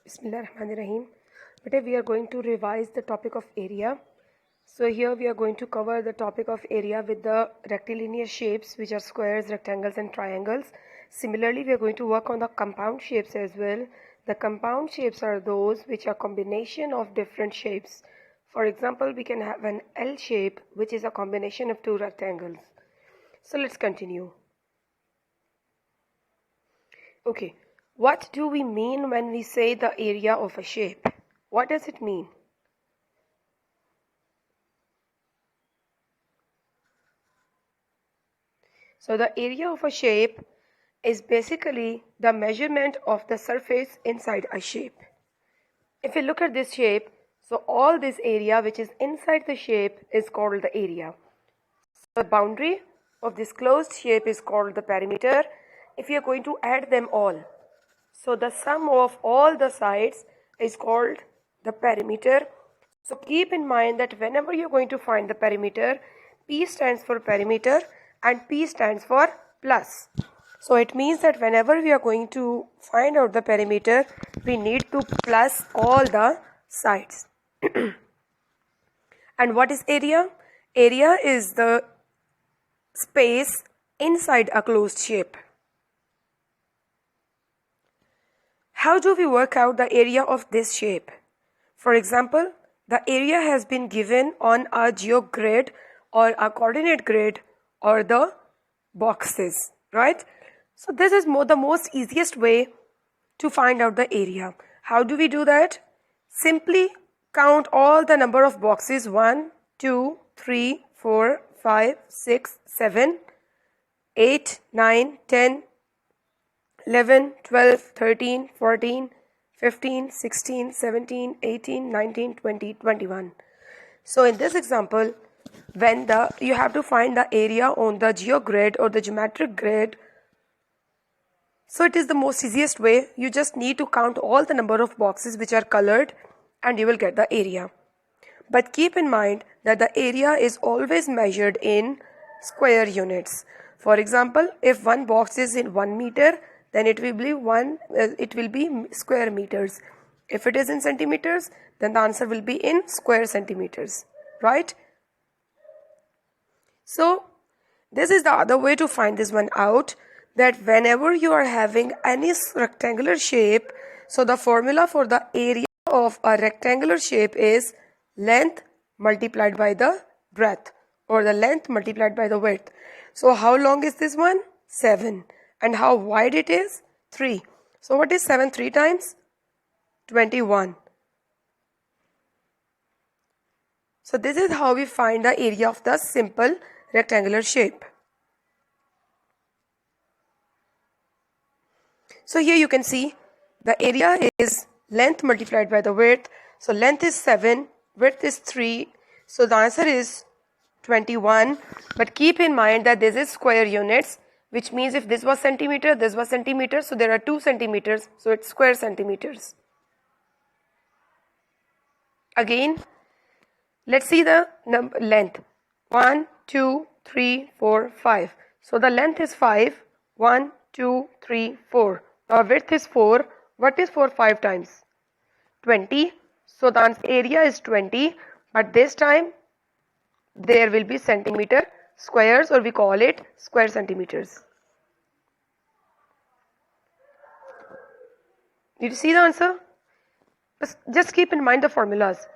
Bismillahirrahmanirrahim. Today we are going to revise the topic of area. So here we are going to cover the topic of area with the rectilinear shapes, which are squares, rectangles and triangles. Similarly, we are going to work on the compound shapes as well. The compound shapes are those which are combination of different shapes. For example, we can have an L shape, which is a combination of two rectangles. So let's continue. Okay. What do we mean when we say the area of a shape? What does it mean? So the area of a shape is basically the measurement of the surface inside a shape. If you look at this shape, so all this area which is inside the shape is called the area. So the boundary of this closed shape is called the perimeter. If you are going to add them all, so the sum of all the sides is called the perimeter. So keep in mind that whenever you're going to find the perimeter, P stands for perimeter and P stands for plus. So it means that whenever we are going to find out the perimeter, we need to plus all the sides. And what is area? Area is the space inside a closed shape. How do we work out the area of this shape? For example, the area has been given on a geogrid or a coordinate grid or the boxes, right? So this is the most easiest way to find out the area. How do we do that? Simply count all the number of boxes 1, 2, 3, 4, 5, 6, 7, 8, 9, 10, 11, 12, 13, 14, 15, 16, 17, 18, 19, 20, 21. So in this example, when you have to find the area on the geogrid or the geometric grid, so it is the most easiest way. You just need to count all the number of boxes which are colored and you will get the area. But keep in mind that the area is always measured in square units. For example, if one box is in 1 meter, then it will be square meters. If it is in centimeters, then the answer will be in square centimeters, right? So this is the other way to find this one out, that whenever you are having any rectangular shape, so the formula for the area of a rectangular shape is length multiplied by the breadth, or the length multiplied by the width. So how long is this one? 7. And how wide it is? 3. So what is 7 3 times? 21. So this is how we find the area of the simple rectangular shape. So here you can see the area is length multiplied by the width. So length is 7, width is 3. So the answer is 21. But keep in mind that this is square units, which means if this was centimeter, this was centimeter, so there are 2 centimeters, so it's square centimeters. Again, let's see the length. 1, 2, 3, 4, 5. So the length is 5. 1, 2, 3, 4. Now width is 4. What is 4 5 times? 20. So the area is 20, but this time there will be centimeter squares, or we call it square centimeters. Did you see the answer? Just keep in mind the formulas.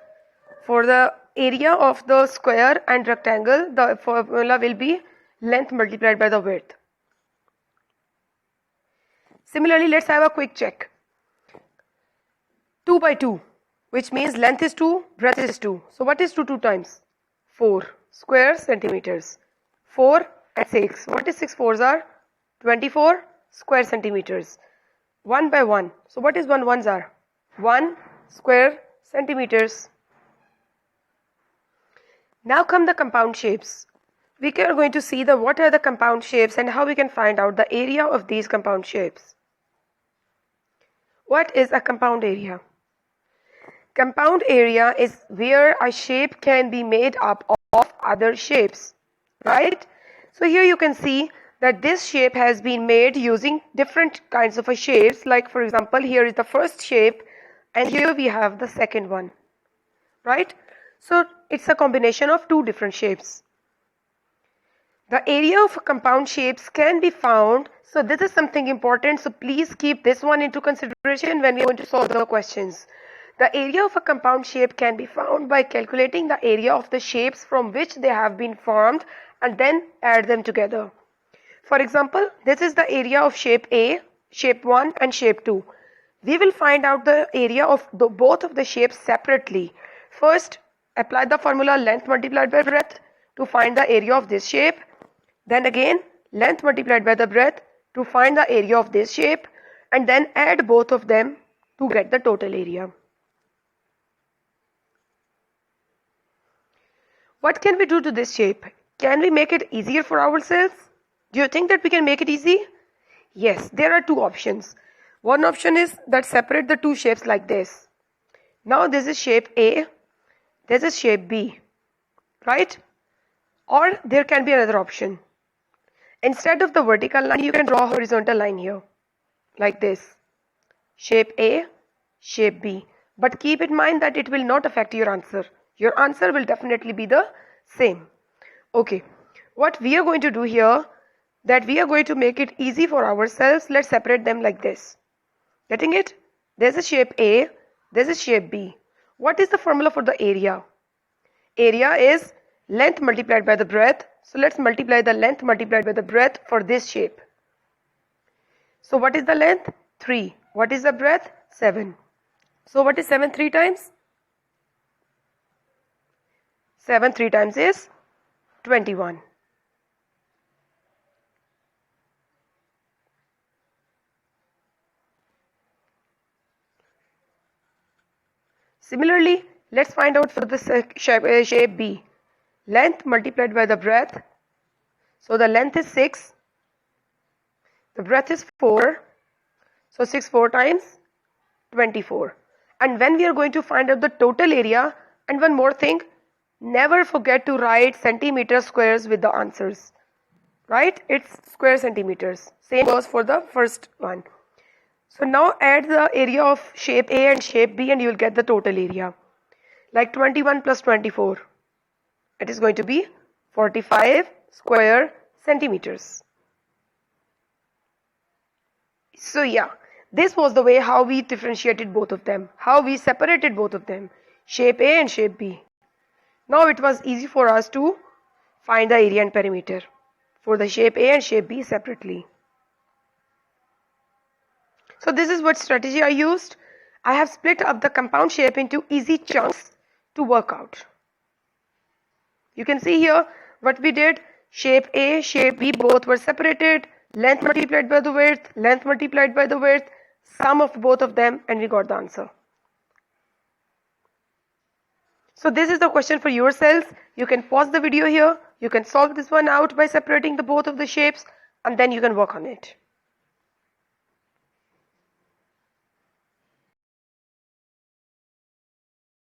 For the area of the square and rectangle, the formula will be length multiplied by the width. Similarly, let's have a quick check. 2 by 2, which means length is 2, breadth is 2. So what is 2 times? 4 square centimeters. 4 and 6. What is 6 fours are? 24 square centimeters. 1 by 1. So what is 1 ones are? 1 square centimeters. Now come the compound shapes. We are going to see what are the compound shapes and how we can find out the area of these compound shapes. What is a compound area? Compound area is where a shape can be made up of other shapes, right? So here you can see that this shape has been made using different kinds of shapes. Like for example, here is the first shape, and here we have the second one, right? So it's a combination of two different shapes. The area of compound shapes can be found, so this is something important, so please keep this one into consideration when we are going to solve the questions. The area of a compound shape can be found by calculating the area of the shapes from which they have been formed and then add them together. For example, this is the area of shape A, shape 1 and shape 2. We will find out the area of both of the shapes separately. First, apply the formula length multiplied by breadth to find the area of this shape. Then again, length multiplied by the breadth to find the area of this shape, and then add both of them to get the total area. What can we do to this shape? Can we make it easier for ourselves? Do you think that we can make it easy? Yes, there are two options. One option is that separate the two shapes like this. Now this is shape A, this is shape B, right? Or there can be another option. Instead of the vertical line, you can draw a horizontal line here, like this. Shape A, shape B. But keep in mind that it will not affect your answer. Your answer will definitely be the same. Okay, what we are going to do here, that we are going to make it easy for ourselves. Let's separate them like this. Getting it? There's a shape A, there's a shape B. What is the formula for the area? Area is length multiplied by the breadth. So let's multiply the length multiplied by the breadth for this shape. So what is the length? 3. What is the breadth? 7. So what is 7 3 times? 7 3 times is 21. Similarly, let's find out for the shape B. Length multiplied by the breadth. So the length is 6. The breadth is 4. So 6 4 times 24. And when we are going to find out the total area, and one more thing, never forget to write centimeter squares with the answers. Right? It's square centimeters. Same goes for the first one. So now add the area of shape A and shape B and you will get the total area. Like 21 plus 24. It is going to be 45 square centimeters. So yeah, this was the way how we differentiated both of them. How we separated both of them. Shape A and shape B. Now it was easy for us to find the area and perimeter for the shape A and shape B separately. So this is what strategy I used. I have split up the compound shape into easy chunks to work out. You can see here what we did. Shape A, shape B both were separated. Length multiplied by the width, length multiplied by the width, sum of both of them, and we got the answer. So this is the question for yourselves. You can pause the video here. You can solve this one out by separating the both of the shapes and then you can work on it.